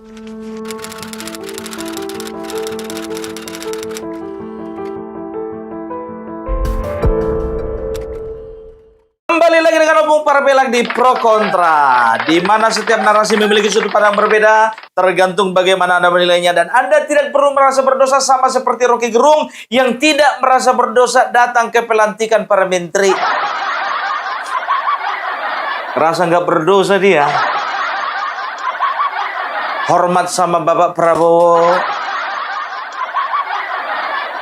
Kembali lagi dengan Opung Parabelak di Pro Kontra, di mana setiap narasi memiliki sudut pandang berbeda, tergantung bagaimana Anda menilainya, dan Anda tidak perlu merasa berdosa sama seperti Rocky Gerung yang tidak merasa berdosa datang ke pelantikan para menteri. Rasa nggak berdosa dia. Hormat sama Bapak Prabowo,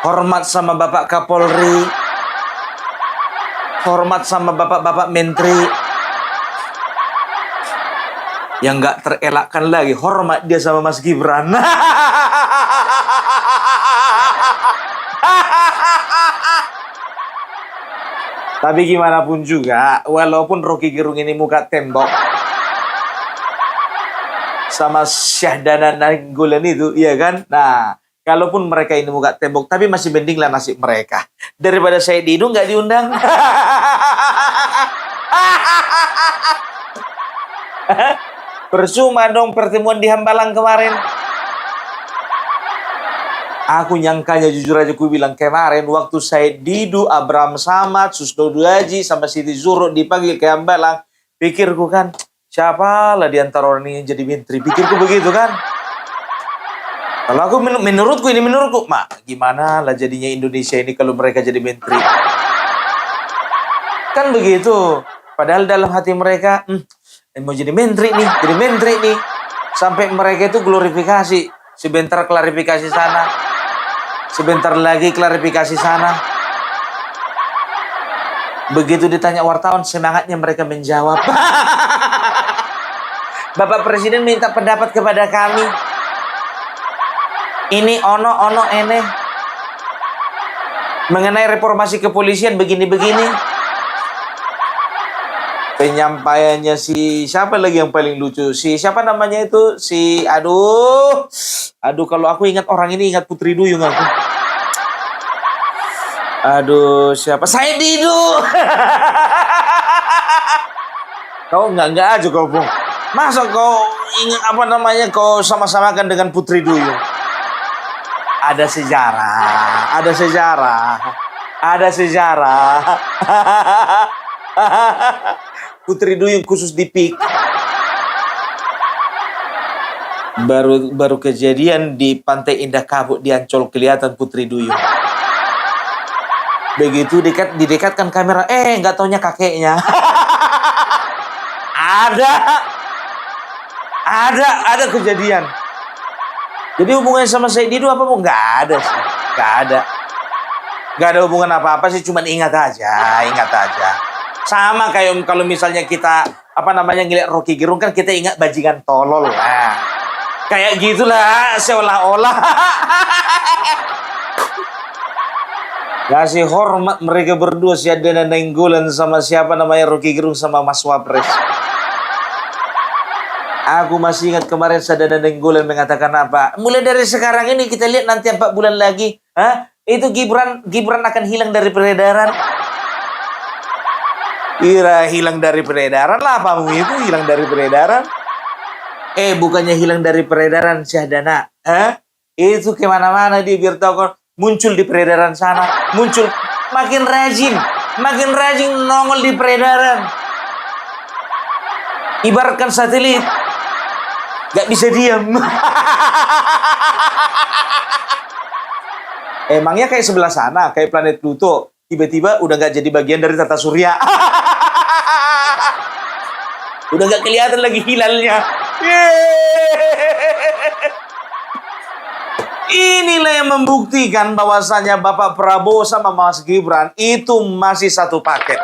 hormat sama Bapak Kapolri, hormat sama bapak-bapak menteri. Yang nggak terelakkan lagi, hormat dia sama Mas Gibran. Tapi gimana pun juga, walaupun Rocky Gerung ini muka tembok sama Syahdana Nainggolan itu, iya kan? Nah, kalaupun mereka ini muka tembok, tapi masih mending lah nasib mereka daripada saya Didu nggak diundang. Percuma dong pertemuan di Hambalang kemarin. Aku nyangkanya jujur aja, ku bilang kemarin waktu saya Didu, Abraham Samad, Susno Duaji, sama Siti Zuro dipanggil ke Hambalang, pikirku kan, siapa lah di antara orang ini yang jadi menteri? Pikirku begitu kan. Kalau aku menurutku, mak, gimana lah jadinya Indonesia ini kalau mereka jadi menteri? Kan begitu. Padahal dalam hati mereka, mau jadi menteri nih. Sampai mereka itu glorifikasi. Sebentar klarifikasi sana. Sebentar lagi klarifikasi sana. Begitu ditanya wartawan, semangatnya mereka menjawab. Bapak Presiden minta pendapat kepada kami. Ini ono eneh. Mengenai reformasi kepolisian begini-begini. Penyampaiannya si siapa lagi yang paling lucu? Si siapa namanya itu? Si aduh kalau aku ingat orang ini ingat Putri Duyung aku. Aduh, siapa? Saya Didu. Kau enggak aja kau, Bung. Masa kau ingat apa namanya kau sama-samakan dengan Putri Duyung? Ada sejarah. Putri Duyung khusus di PIK. Baru kejadian di Pantai Indah Kapuk di Ancol kelihatan Putri Duyung. Begitu didekatkan kamera, nggak taunya kakeknya. Ada kejadian. Jadi hubungannya sama saya Didu apa mau? Nggak ada sih. Nggak ada hubungan apa-apa sih, cuman ingat aja. Sama kayak kalau misalnya kita ngeliat Rocky Gerung kan kita ingat bajingan tolol lah. Kayak gitulah seolah-olah. Kasih hormat mereka berdua, Syahdana Nainggolan sama siapa namanya Rocky Gerung sama Mas Wapres. Aku masih ingat kemarin Syahdana Nainggolan mengatakan apa? Mulai dari sekarang ini kita lihat nanti 4 bulan lagi, itu Gibran akan hilang dari peredaran. Kira hilang dari peredaran lah, apamu itu hilang dari peredaran? Bukannya hilang dari peredaran Syahdana, itu kemana-mana dia biar tahu muncul di peredaran sana, muncul makin rajin nongol di peredaran. Ibaratkan satelit, gak bisa diam. Emangnya kayak sebelah sana, kayak planet Pluto, tiba-tiba udah gak jadi bagian dari tata surya. Udah gak kelihatan lagi hilalnya. Inilah yang membuktikan bahwasanya Bapak Prabowo sama Mas Gibran itu masih satu paket.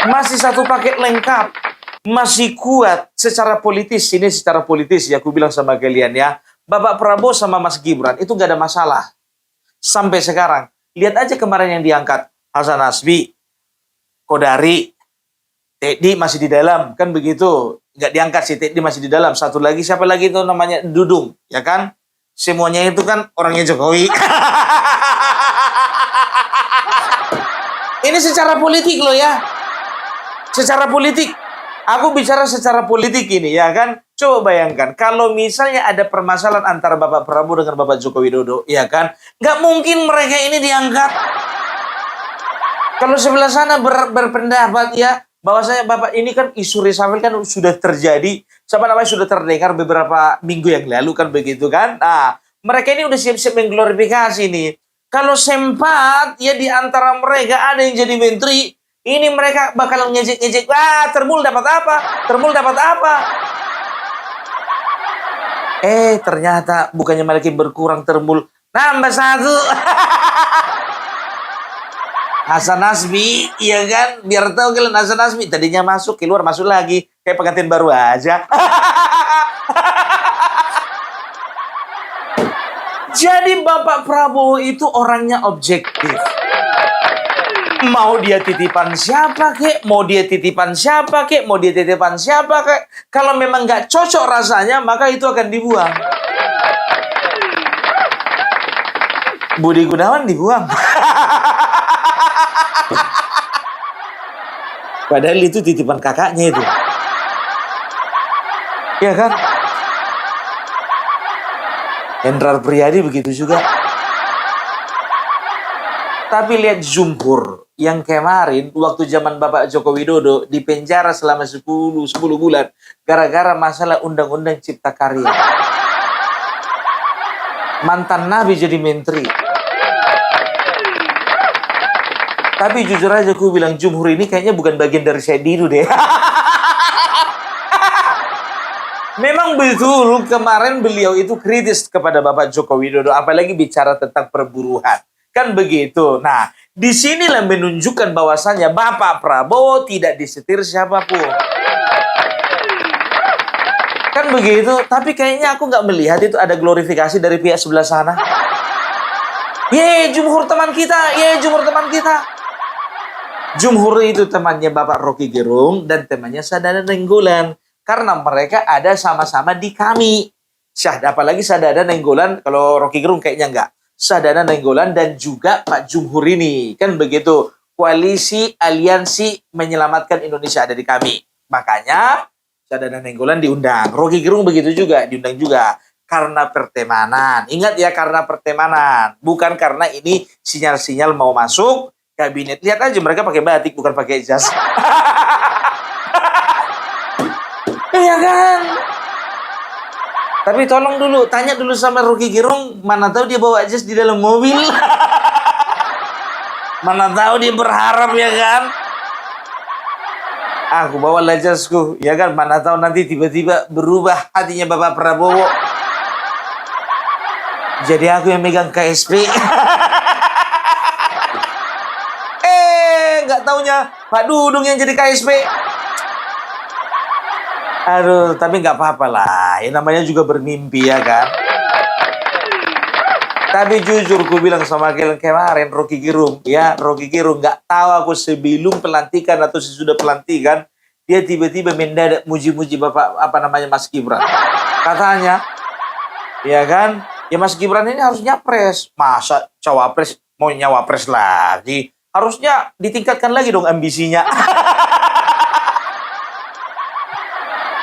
Masih satu paket lengkap. Masih kuat secara politis. Ini secara politis ya, aku bilang sama kalian ya. Bapak Prabowo sama Mas Gibran itu gak ada masalah. Sampai sekarang. Lihat aja kemarin yang diangkat. Hasan Nasbi, Kodari, Teddy masih di dalam, kan begitu. Nggak diangkat sih, Teddy masih di dalam. Satu lagi, siapa lagi itu namanya? Dudung, ya kan? Semuanya itu kan orangnya Jokowi. Ini secara politik loh ya. Secara politik. Aku bicara secara politik ini, ya kan? Coba bayangkan, kalau misalnya ada permasalahan antara Bapak Prabowo dengan Bapak Joko Widodo, ya kan? Nggak mungkin mereka ini diangkat. Kalau sebelah sana berpendapat ya, bahwasanya Bapak ini kan isu reshuffle kan sudah terjadi, sudah terdengar beberapa minggu yang lalu kan begitu kan? Nah, mereka ini udah siap-siap mengglorifikasi nih. Kalau sempat ya di antara mereka ada yang jadi menteri, ini mereka bakal ngejek-ngejek, Termul dapat apa? Termul dapat apa? Ternyata bukannya malah berkurang Termul, nambah satu. Hasan Nasmi, iya kan? Biar tahu kalian Hasan Nasmi tadinya masuk, keluar masuk lagi, kayak pengantin baru aja. Jadi Bapak Prabowo itu orangnya objektif. Mau dia titipan siapa kek, mau dia titipan siapa kek, mau dia titipan siapa kek. Kalau memang nggak cocok rasanya, maka itu akan dibuang. Budi Gunawan dibuang. Padahal itu titipan kakaknya itu. Ya kan? Hendrar Priyadi begitu juga. Tapi lihat Jumhur yang kemarin waktu zaman Bapak Joko Widodo dipenjara selama 10 bulan gara-gara masalah undang-undang cipta karya. Mantan Nabi jadi menteri. Tapi jujur aja aku bilang Jumhur ini kayaknya bukan bagian dari saya Didu deh. Memang betul kemarin beliau itu kritis kepada Bapak Joko Widodo, apalagi bicara tentang perburuan. Kan begitu. Nah, disinilah menunjukkan bahwasannya Bapak Prabowo tidak disetir siapapun. Kan begitu. Tapi kayaknya aku nggak melihat itu ada glorifikasi dari pihak sebelah sana. Jumhur teman kita. Jumhur teman kita. Jumhur itu temannya Bapak Rocky Gerung dan temannya Sadana Nainggolan. Karena mereka ada sama-sama di kami. Apalagi Sadana Nainggolan, kalau Rocky Gerung kayaknya enggak. Sadana Nainggolan dan juga Pak Jumhur ini. Kan begitu. Koalisi, aliansi menyelamatkan Indonesia ada di kami. Makanya Sadana Nainggolan diundang. Rocky Gerung begitu juga, diundang juga. Karena pertemanan. Ingat ya, karena pertemanan. Bukan karena ini sinyal-sinyal mau masuk kabinet. Lihat aja mereka pakai batik, bukan pakai jas. Iya kan? Tapi tolong dulu, tanya dulu sama Rocky Gerung, mana tahu dia bawa jas di dalam mobil. Mana tahu dia berharap, ya kan? Aku bawa jasku, ya kan? Mana tahu nanti tiba-tiba berubah hatinya Bapak Prabowo. Jadi aku yang megang KSP. Nggak taunya Pak Dudung yang jadi KSP. Aduh, tapi nggak apa-apa lah. Ya, namanya juga bermimpi, ya kan? Tapi jujur, gue bilang sama kalian kemarin, Rocky Gerung, nggak tahu aku sebelum pelantikan atau sesudah pelantikan, dia tiba-tiba mendadak muji-muji Bapak, Mas Gibran. Katanya, ya kan? Ya Mas Gibran ini harus nyapres. Masa cawapres mau nyawapres lagi? Harusnya ditingkatkan lagi dong ambisinya.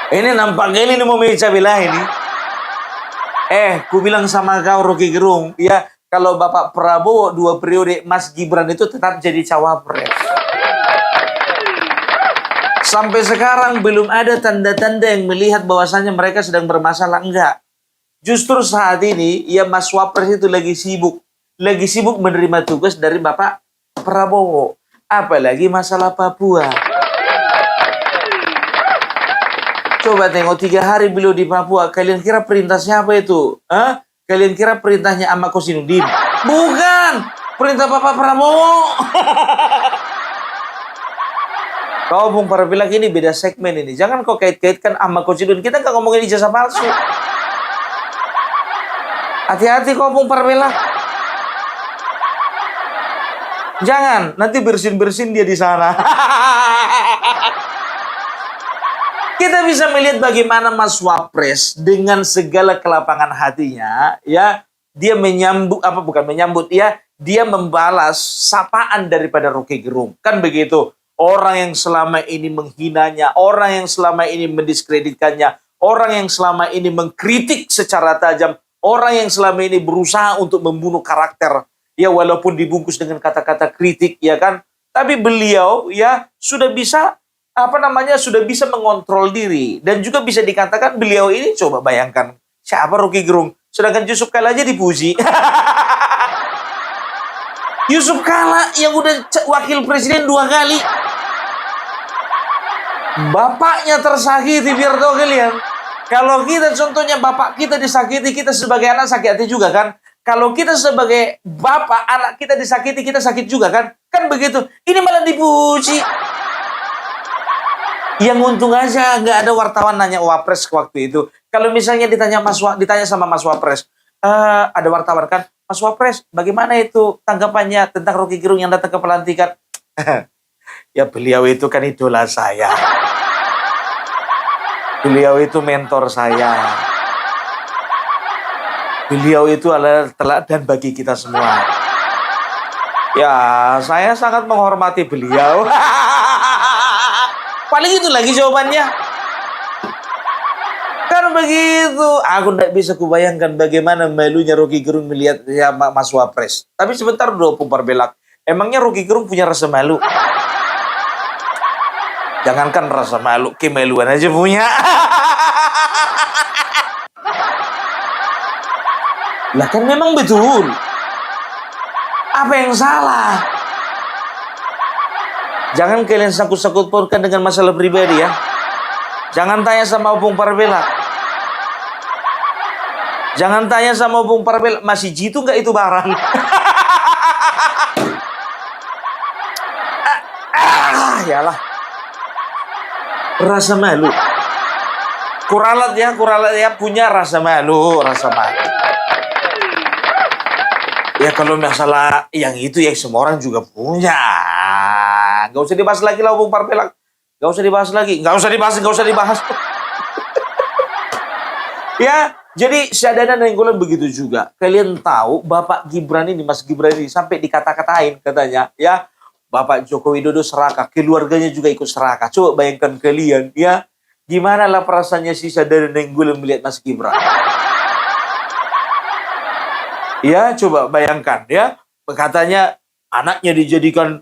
Ini nampaknya ini mau meja belah ini. Ku bilang sama kau Rocky Gerung, ya kalau Bapak Prabowo 2 periode, Mas Gibran itu tetap jadi cawapres. Sampai sekarang belum ada tanda-tanda yang melihat bahwasannya mereka sedang bermasalah, enggak. Justru saat ini, ya Mas Wapres itu lagi sibuk menerima tugas dari Bapak Prabowo, apalagi masalah Papua. Coba tengok 3 hari beliau di Papua. Kalian kira perintah siapa itu? Kalian kira perintahnya Ahmad Kosinudin? Bukan, perintah Bapak Prabowo. Kau Bung Parbilak ini beda segmen ini. Jangan kau kait-kaitkan Ahmad Kosinudin. Kita nggak ngomongin ijazah palsu. Hati-hati kau Bung Parbilak. Jangan, nanti bersin-bersin dia di sana. Kita bisa melihat bagaimana Mas Wapres dengan segala kelapangan hatinya, ya, dia dia membalas sapaan daripada Rocky Gerung. Kan begitu. Orang yang selama ini menghinanya, orang yang selama ini mendiskreditkannya, orang yang selama ini mengkritik secara tajam, orang yang selama ini berusaha untuk membunuh karakter, ya walaupun dibungkus dengan kata-kata kritik, ya kan, tapi beliau ya sudah bisa sudah bisa mengontrol diri dan juga bisa dikatakan beliau ini coba bayangkan siapa Rocky Gerung, sedangkan Yusuf Kala aja dipuji. Yusuf Kala yang udah wakil presiden 2 kali. Bapaknya tersakiti, biar tahu kalian. Kalau kita contohnya bapak kita disakiti, kita sebagai anak sakit hati juga kan. Kalau kita sebagai bapak, anak kita disakiti, kita sakit juga kan. Kan begitu. Ini malah dipuji. Yang untung aja nggak ada wartawan nanya Wapres waktu itu. Kalau misalnya ditanya sama Mas Wapres, ada wartawan kan, Mas Wapres, bagaimana itu tanggapannya tentang Rocky Gerung yang datang ke pelantikan? Ya beliau itu kan idola saya. Beliau itu mentor saya. Beliau itu adalah teladan bagi kita semua. Ya, saya sangat menghormati beliau. Paling itu lagi jawabannya. Kan begitu. Aku tidak bisa kubayangkan bagaimana malunya Rocky Gerung melihat ya, Mas Wapres. Tapi sebentar dulu, Pumpar Belak. Emangnya Rocky Gerung punya rasa malu? Jangankan rasa malu, kemaluan aja punya. Lah kan memang betul. Apa yang salah? Jangan kalian sakut-sakut pautkan dengan masalah pribadi ya. Jangan tanya sama Opung Parbela. Jangan tanya sama Opung Parbela, masih jitu nggak itu barang? Yalah. Rasa malu. Kuralat ya punya rasa malu. Ya kalau masalah yang itu ya semua orang juga punya. Gak usah dibahas lagi lah Bung Parpelak. Gak usah dibahas. Ya, jadi Syahdanan Nainggolan begitu juga. Kalian tahu Bapak Gibran ini, Mas Gibran ini sampai dikata-katain katanya, ya Bapak Joko Widodo serakah, keluarganya juga ikut serakah. Coba bayangkan kalian, ya gimana lah perasaannya si Syahdanan Nainggolan melihat Mas Gibran. Ya, coba bayangkan ya, katanya anaknya dijadikan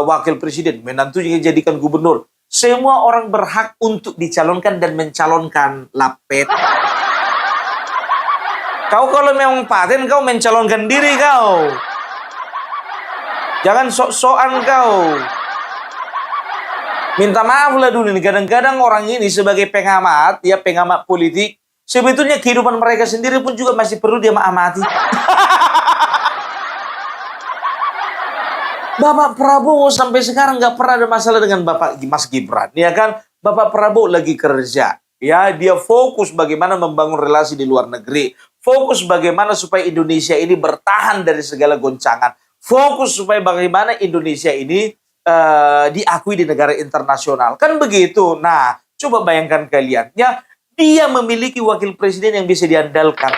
wakil presiden, menantunya dijadikan gubernur. Semua orang berhak untuk dicalonkan dan mencalonkan lapet. Kau kalau memang paten, kau mencalonkan diri kau. Jangan sok-sokan kau. Minta maaf lah dulu nih, kadang-kadang orang ini sebagai pengamat, ya pengamat politik, sebetulnya kehidupan mereka sendiri pun juga masih perlu dia amati. Bapak Prabowo sampai sekarang nggak pernah ada masalah dengan Bapak Mas Gibran, ya kan? Bapak Prabowo lagi kerja, ya dia fokus bagaimana membangun relasi di luar negeri, fokus bagaimana supaya Indonesia ini bertahan dari segala goncangan, fokus supaya bagaimana Indonesia ini diakui di negara internasional, kan begitu? Nah, coba bayangkan kalian, ya dia memiliki wakil presiden yang bisa diandalkan.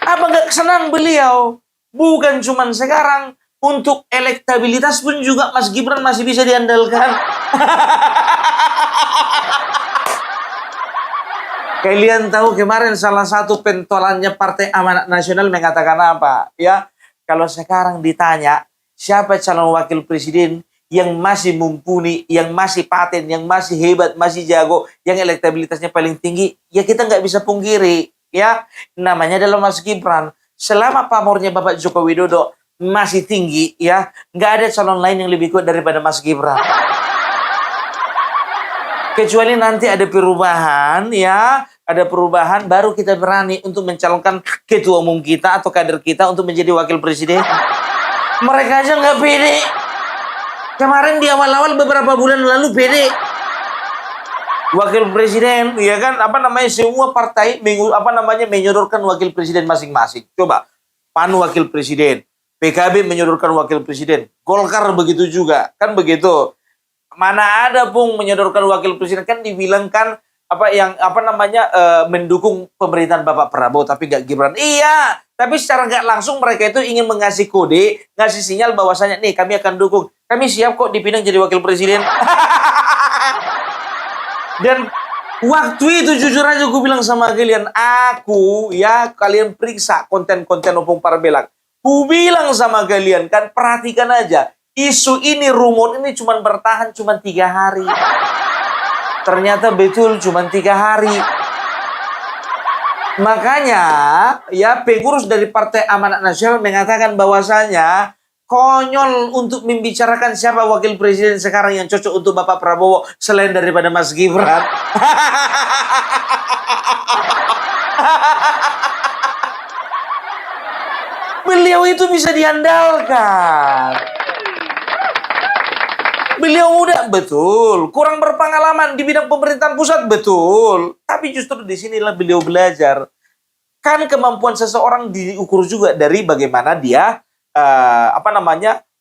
Apa nggak senang beliau? Bukan cuma sekarang, untuk elektabilitas pun juga Mas Gibran masih bisa diandalkan. Kalian tahu kemarin salah satu pentolannya Partai Amanat Nasional mengatakan apa? Ya, kalau sekarang ditanya siapa calon wakil presiden yang masih mumpuni, yang masih paten, yang masih hebat, masih jago, yang elektabilitasnya paling tinggi, ya kita nggak bisa pungkiri, ya namanya adalah Mas Gibran. Selama pamornya Bapak Joko Widodo masih tinggi, ya nggak ada calon lain yang lebih kuat daripada Mas Gibran. Kecuali nanti ada perubahan, ya ada perubahan, baru kita berani untuk mencalonkan ketua umum kita atau kader kita untuk menjadi wakil presiden. Mereka aja nggak pede. Kemarin di awal-awal beberapa bulan lalu pede. Wakil presiden, ya kan, semua partai menyodorkan wakil presiden masing-masing. Coba, PAN wakil presiden, PKB menyodorkan wakil presiden, Golkar begitu juga, kan begitu. Mana ada Pung menyodorkan wakil presiden, kan dibilangkan mendukung pemerintahan Bapak Prabowo tapi nggak Gibran. Iya, tapi secara nggak langsung mereka itu ingin mengasih kode, ngasih sinyal bahwasanya nih kami akan dukung, kami siap kok dipinang jadi wakil presiden. Dan waktu itu jujur aja gue bilang sama kalian, kalian periksa konten-konten Opung Parbelak. Gue bilang sama kalian kan, perhatikan aja. Isu ini, rumor ini cuma bertahan cuma 3 hari. Ternyata betul cuma 3 hari. Makanya ya pengurus dari Partai Amanat Nasional mengatakan bahwasanya konyol untuk membicarakan siapa wakil presiden sekarang yang cocok untuk Bapak Prabowo selain daripada Mas Gibran. Beliau itu bisa diandalkan. Beliau muda, betul. Kurang berpengalaman di bidang pemerintahan pusat, betul. Tapi justru di sinilah beliau belajar. Kan kemampuan seseorang diukur juga dari bagaimana dia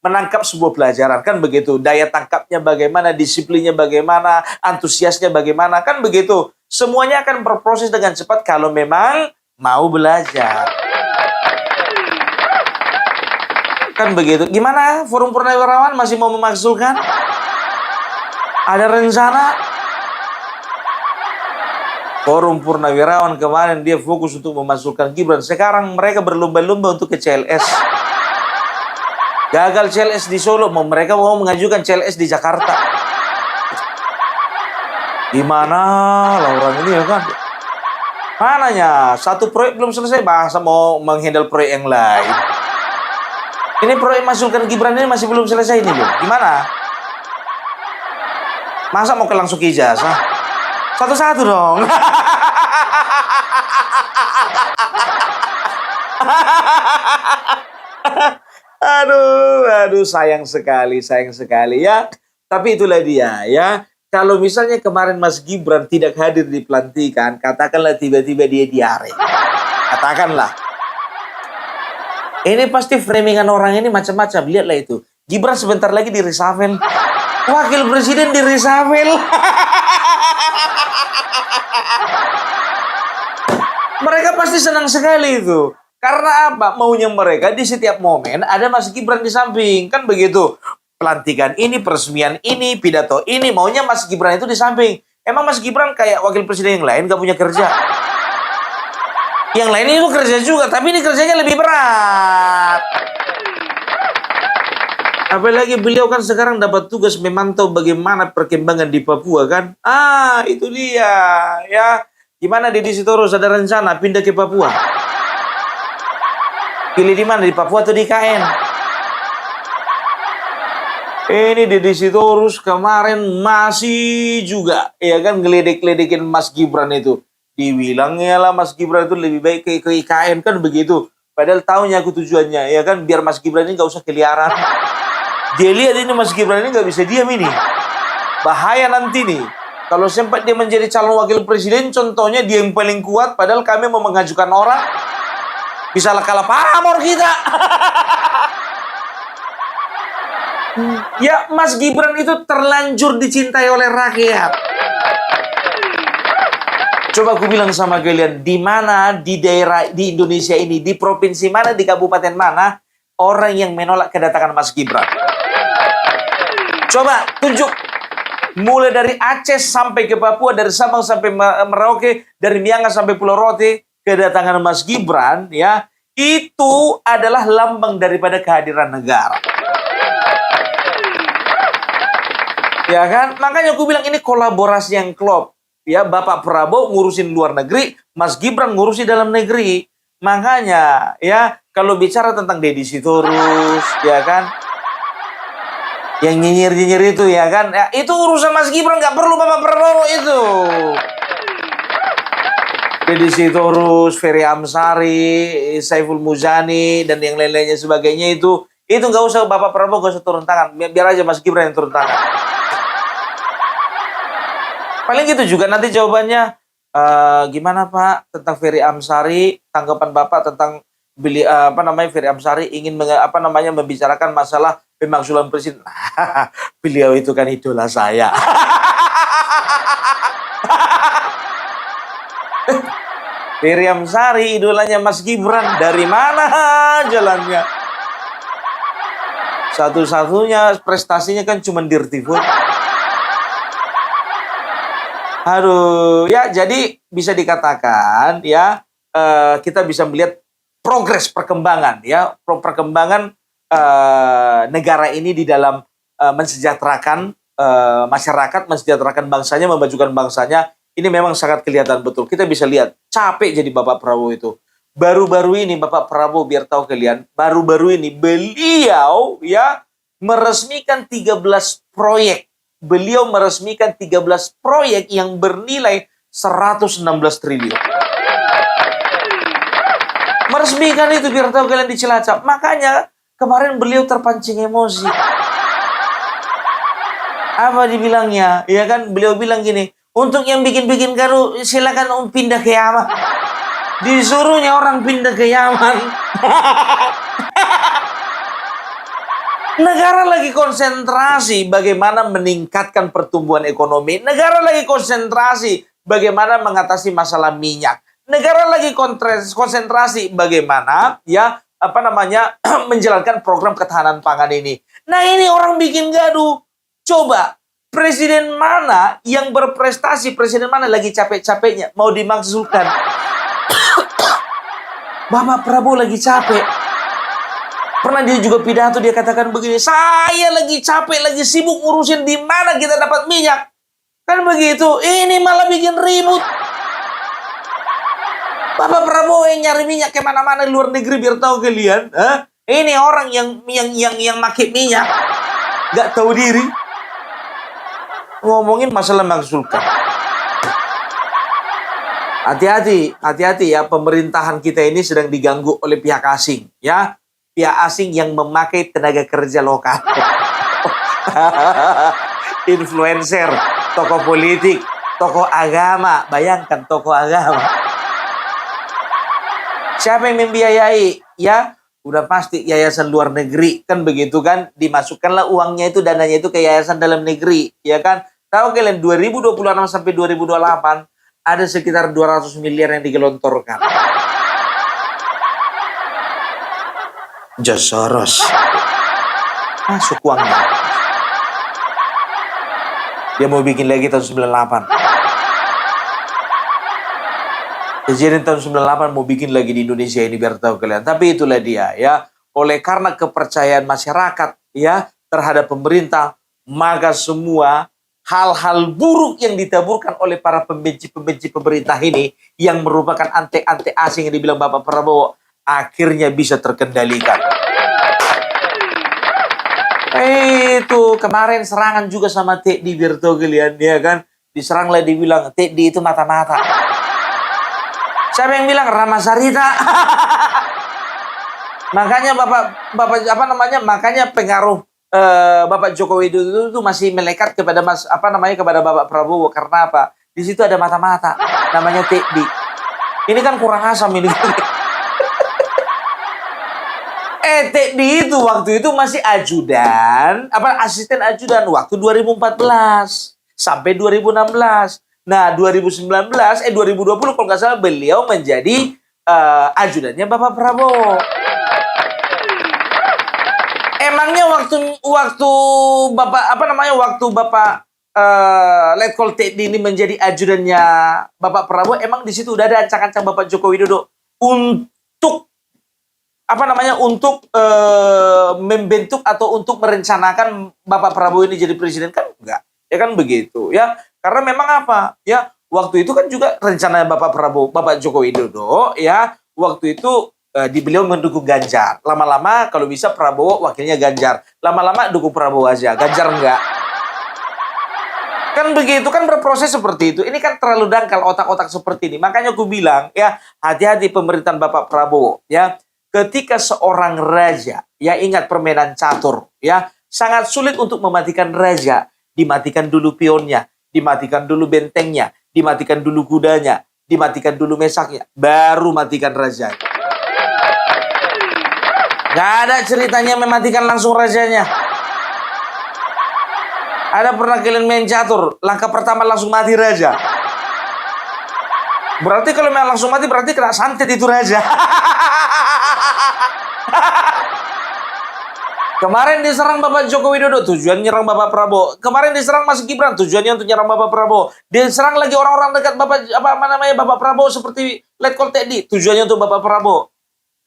menangkap sebuah pelajaran, kan begitu. Daya tangkapnya bagaimana, disiplinnya bagaimana, antusiasnya bagaimana, kan begitu. Semuanya akan berproses dengan cepat kalau memang mau belajar. Kan begitu. Gimana Forum Purnawirawan masih mau memakzulkan? Ada rencana? Forum Purnawirawan kemarin dia fokus untuk memasukkan Gibran. Sekarang mereka berlomba-lomba untuk ke CLS. Gagal CLS di Solo, mereka mau mengajukan CLS di Jakarta. Gimana lah orang ini ya kan? Mananya? Satu proyek belum selesai, bahasa mau menghandle proyek yang lain. Ini proyek masukkan Gibran ini masih belum selesai ini loh. Gimana? Masa mau langsung ke ijazah? Satu-satu dong. Aduh, sayang sekali ya. Tapi itulah dia ya. Kalau misalnya kemarin Mas Gibran tidak hadir di pelantikan, katakanlah tiba-tiba dia diare. Katakanlah. Ini pasti framingan orang ini macam-macam. Lihatlah itu. Gibran sebentar lagi di reshuffle. Wakil presiden di reshuffle. Mereka pasti senang sekali itu. Karena apa? Maunya mereka di setiap momen ada Mas Gibran di samping. Kan begitu. Pelantikan ini, peresmian ini, pidato ini. Maunya Mas Gibran itu di samping. Emang Mas Gibran kayak wakil presiden yang lain gak punya kerja? Yang lain itu kerja juga, tapi ini kerjanya lebih berat. Apalagi beliau kan sekarang dapat tugas memantau bagaimana perkembangan di Papua kan. Itu dia ya. Gimana Deddy Sitorus ada rencana pindah ke Papua? Pilih di mana? Di Papua atau di IKN? Ini Deddy Sitorus kemarin masih juga ya kan geledek-geledekin Mas Gibran itu. Dibilangnya lah Mas Gibran itu lebih baik ke IKN kan begitu. Padahal tahunya aku tujuannya ya kan biar Mas Gibran ini gak usah keliaran. Dia lihat ini Mas Gibran ini gak bisa diam ini. Bahaya nanti nih. Kalau sempat dia menjadi calon wakil presiden, contohnya dia yang paling kuat, padahal kami mau mengajukan orang, bisa kalah pamor kita. Ya, Mas Gibran itu terlanjur dicintai oleh rakyat. Coba aku bilang sama kalian, di mana di daerah di Indonesia ini, di provinsi mana, di kabupaten mana, orang yang menolak kedatangan Mas Gibran? Coba tunjuk. Mulai dari Aceh sampai ke Papua, dari Sabang sampai Merauke, dari Miangas sampai Pulau Rote, kedatangan Mas Gibran, ya, itu adalah lambang daripada kehadiran negara. Ya kan? Makanya aku bilang ini kolaborasi yang klop. Ya, Bapak Prabowo ngurusin luar negeri, Mas Gibran ngurusin dalam negeri. Makanya, ya, kalau bicara tentang Deddy Sitorus, ya kan, yang nyinyir-nyinyir itu ya kan, ya, itu urusan Mas Gibran, nggak perlu Bapak Prabowo itu. Deddy Sitorus, Ferry Amsari, Saiful Muzani dan yang lain-lainnya sebagainya itu nggak usah Bapak Prabowo nggak usah turun tangan, biar aja Mas Gibran yang turun tangan. Paling gitu juga nanti jawabannya gimana Pak tentang Ferry Amsari, tanggapan Bapak tentang Ferry Amsari ingin membicarakan masalah pemakzulan presiden. Beliau itu kan idola saya. Ferry Amsari idolanya Mas Gibran. Dari mana jalannya? Satu-satunya prestasinya kan cuma Dirti Food. Aduh, ya jadi bisa dikatakan ya kita bisa melihat progres perkembangan ya, perkembangan negara ini di dalam mensejahterakan masyarakat, mensejahterakan bangsanya, memajukan bangsanya. Ini memang sangat kelihatan betul. Kita bisa lihat capek jadi Bapak Prabowo itu. Baru-baru ini Bapak Prabowo, biar tahu kalian, baru-baru ini beliau ya meresmikan 13 proyek. Beliau meresmikan 13 proyek yang bernilai 116 triliun. Meresmikan itu biar tahu kalian di Cilacap. Makanya kemarin beliau terpancing emosi. Apa dibilangnya? Ya kan beliau bilang gini, untuk yang bikin-bikin gaduh silakan pindah ke Yaman. Disuruhnya orang pindah ke Yaman. Negara lagi konsentrasi bagaimana meningkatkan pertumbuhan ekonomi. Negara lagi konsentrasi bagaimana mengatasi masalah minyak. Negara lagi konsentrasi bagaimana ya menjalankan program ketahanan pangan ini. Nah, ini orang bikin gaduh. Coba presiden mana yang berprestasi, presiden mana lagi capek-capeknya mau dimaksudkan. Bapak Prabowo lagi capek. Pernah dia juga pidato, dia katakan begini, saya lagi capek, lagi sibuk ngurusin di mana kita dapat minyak. Kan begitu, ini malah bikin ribut. Bapak Prabowo yang nyari minyak kemana-mana di luar negeri biar tahu kalian. Ini orang yang pakai minyak, gak tahu diri. Ngomongin masalah maksulkan. Hati-hati ya, pemerintahan kita ini sedang diganggu oleh pihak asing, ya. Pihak asing yang memakai tenaga kerja lokal. Influencer, tokoh politik, tokoh agama. Bayangkan tokoh agama. Siapa yang membiayai? Ya, udah pasti yayasan luar negeri. Kan begitu kan? Dimasukkanlah uangnya itu, dananya itu ke yayasan dalam negeri. Ya kan? Tahu kalian 2026 sampai 2028 ada sekitar 200 miliar yang digelontorkan. George Soros. Masuk uangnya. Dia mau bikin lagi tahun 98. Kejadian tahun 98 mau bikin lagi di Indonesia ini biar tahu kalian. Tapi itulah dia ya. Oleh karena kepercayaan masyarakat ya terhadap pemerintah, maka semua hal-hal buruk yang ditaburkan oleh para pembenci-pembenci pemerintah ini yang merupakan ante-ante asing yang dibilang Bapak Prabowo akhirnya bisa terkendalikan. Itu kemarin serangan juga sama Teddy biar tahu kalian, ya kan? Diseranglah dibilang Teddy itu mata-mata. Siapa yang bilang? Rama Sarita. Makanya makanya pengaruh Bapak Jokowi itu masih melekat kepada kepada Bapak Prabowo karena apa? Di situ ada mata-mata namanya Teddy. Ini kan kurang asam ini. Teddy itu waktu itu masih asisten ajudan waktu 2014 sampai 2016. Nah, 2020 kalau nggak salah beliau menjadi ajudannya Bapak Prabowo. Emangnya waktu Bapak Letkol Teddy ini menjadi ajudannya Bapak Prabowo, emang di situ udah ada ancang-ancang Bapak Joko Widodo untuk membentuk atau untuk merencanakan Bapak Prabowo ini jadi presiden? Kan enggak. Ya kan begitu ya. Karena memang apa? Ya, waktu itu kan juga rencana Bapak Joko Widodo ya, waktu itu beliau mendukung Ganjar. Lama-lama kalau bisa Prabowo wakilnya Ganjar. Lama-lama dukung Prabowo aja, Ganjar enggak. Kan begitu, kan berproses seperti itu. Ini kan terlalu dangkal otak-otak seperti ini. Makanya aku bilang ya, hati-hati pemerintahan Bapak Prabowo ya. Ketika seorang raja, ya ingat permainan catur, ya sangat sulit untuk mematikan raja. Dimatikan dulu pionnya, dimatikan dulu bentengnya, dimatikan dulu kudanya, dimatikan dulu mesaknya, baru matikan raja. Gak ada ceritanya mematikan langsung rajanya. Ada pernah kalian main catur, langkah pertama langsung mati raja. Berarti kalau memang langsung mati berarti kena santet itu raja. Kemarin diserang Bapak Joko Widodo, tujuan nyerang Bapak Prabowo. Kemarin diserang Mas Gibran, tujuannya untuk nyerang Bapak Prabowo. Diserang lagi orang-orang dekat Bapak Prabowo seperti Letkol TNI, tujuannya untuk Bapak Prabowo.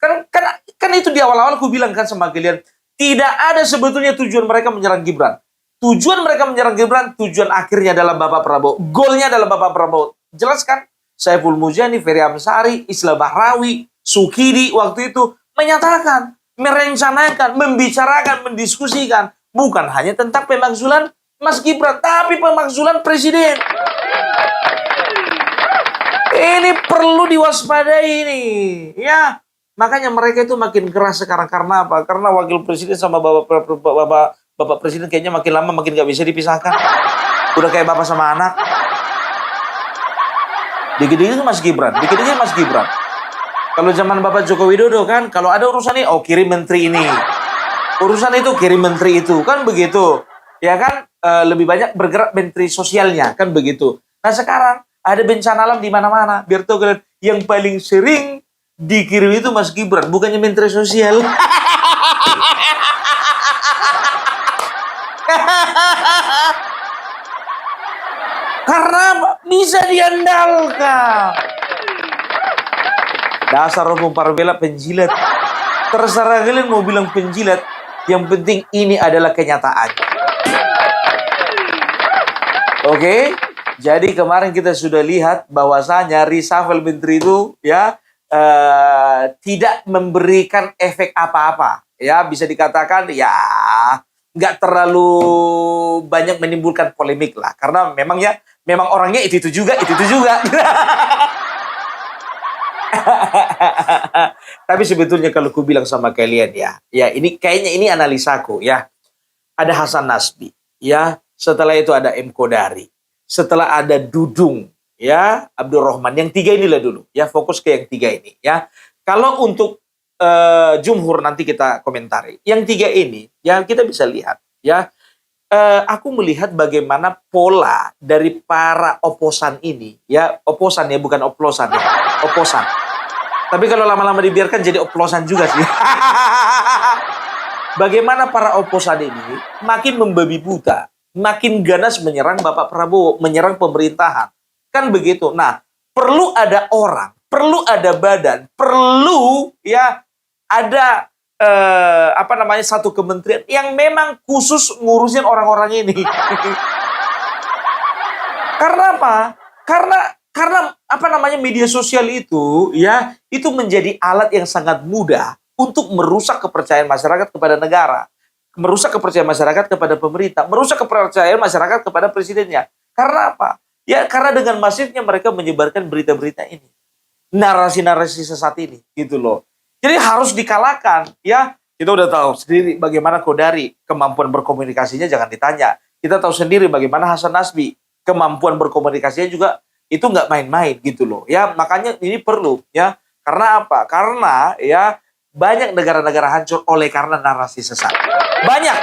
Kan itu di awal-awal aku bilang kan sama kalian, tidak ada sebetulnya tujuan mereka menyerang Gibran. Tujuan mereka menyerang Gibran, tujuan akhirnya adalah Bapak Prabowo. Golnya adalah Bapak Prabowo. Jelas kan? Saiful Mujani, Ferry Amsari, Islah Bahrawi, Sukidi waktu itu menyatakan, merencanakan, membicarakan, mendiskusikan. Bukan hanya tentang pemakzulan Mas Gibran, tapi pemakzulan Presiden. Ini perlu diwaspadai ini. Ya, makanya mereka itu makin keras sekarang. Karena apa? Karena Wakil Presiden sama Bapak Presiden kayaknya makin lama makin gak bisa dipisahkan. Udah kayak bapak sama anak. Dikit-dikit Mas Gibran, dikit-dikit Mas Gibran. Kalau zaman Bapak Joko Widodo kan, kalau ada urusan ini, oh kirim menteri ini. Urusan itu kirim menteri itu, kan begitu. Ya kan, lebih banyak bergerak menteri sosialnya, kan begitu. Nah sekarang, ada bencana alam di mana-mana. Biar tahu kalian, yang paling sering dikirim itu Mas Gibran, bukannya menteri sosial. Karena bisa diandalkan. Dasar Opung Parbela penjilat. Terserah kalian mau bilang penjilat. Yang penting ini adalah kenyataan. Oke? Jadi kemarin kita sudah lihat bahwasanya reshuffle menteri itu ya tidak memberikan efek apa-apa. Ya bisa dikatakan ya nggak terlalu banyak menimbulkan polemik lah. Karena memang orangnya itu juga. Tapi sebetulnya kalau ku bilang sama kalian ya ini kayaknya ini analisaku ya. Ada Hasan Nasbi, ya. Setelah itu ada M Kodari. Setelah ada Dudung, ya, Abdurrahman. Yang tiga inilah dulu, ya. Fokus ke yang tiga ini, ya. Kalau untuk Jumhur nanti kita komentari. Yang tiga ini, ya kita bisa lihat, ya. Aku melihat bagaimana pola dari para oposan ini, ya. Oposan ya, bukan oplosan ya. Oposan. Tapi kalau lama-lama dibiarkan jadi oplosan juga sih. Bagaimana para oposan ini makin membabi buta, makin ganas menyerang Bapak Prabowo, menyerang pemerintahan. Kan begitu. Nah, perlu ada orang, perlu ada badan, perlu ya ada satu kementerian yang memang khusus ngurusin orang-orang ini. Karena apa? Karena media sosial itu ya itu menjadi alat yang sangat mudah untuk merusak kepercayaan masyarakat kepada negara, merusak kepercayaan masyarakat kepada pemerintah, merusak kepercayaan masyarakat kepada presidennya. Karena apa? Ya karena dengan masifnya mereka menyebarkan berita-berita ini, narasi-narasi sesat ini, gitu loh. Jadi harus dikalahkan, ya. Kita udah tahu sendiri bagaimana Kodari, kemampuan berkomunikasinya jangan ditanya. Kita tahu sendiri bagaimana Hasan Nasbi, kemampuan berkomunikasinya juga itu nggak main-main gitu loh. Ya makanya ini perlu ya. Karena apa? Karena ya banyak negara-negara hancur oleh karena narasi sesat. Banyak.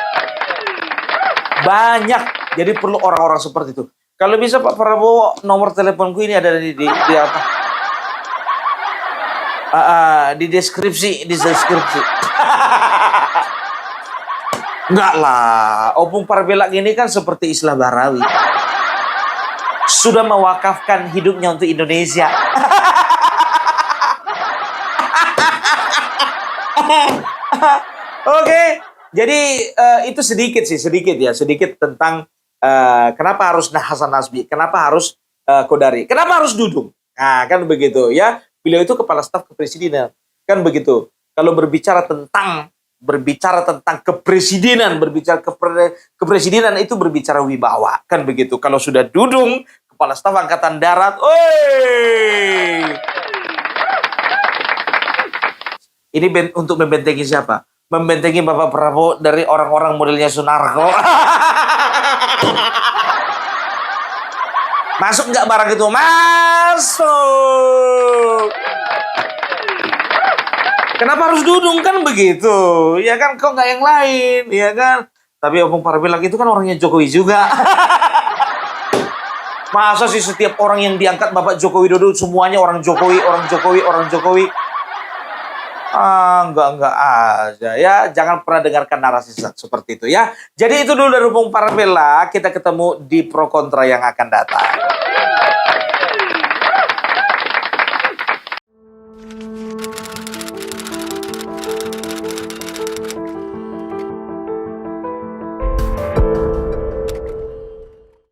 Jadi perlu orang-orang seperti itu. Kalau bisa Pak Prabowo, nomor teleponku ini ada di apa? Di deskripsi. Enggak lah. Opung Parbelak ini kan seperti Islah Bahrawi. Sudah mewakafkan hidupnya untuk Indonesia. Oke, jadi itu sedikit tentang kenapa harus Hasan Nasbi, kenapa harus Kodari, kenapa harus Dudung. Nah, kan begitu ya. Beliau itu kepala staf kepresidenan, kan begitu. Kalau berbicara tentang kepresidenan, kepresidenan itu berbicara wibawa, kan begitu. Kalau sudah Dudung, kepala staf angkatan darat, ini untuk membentengi siapa? Membentengi Bapak Prabowo dari orang-orang modelnya Sunarko. Masuk nggak barang itu? Masuk. Kenapa harus Dudung kan begitu? Ya kan kok nggak yang lain, ya kan? Tapi Opung Parbelak itu kan orangnya Jokowi juga. Masa sih setiap orang yang diangkat Bapak Joko Widodo semuanya orang Jokowi? Enggak aja ya. Jangan pernah dengarkan narasi seperti itu ya. Jadi itu dulu dari Bung Parabella. Kita ketemu di pro kontra yang akan datang.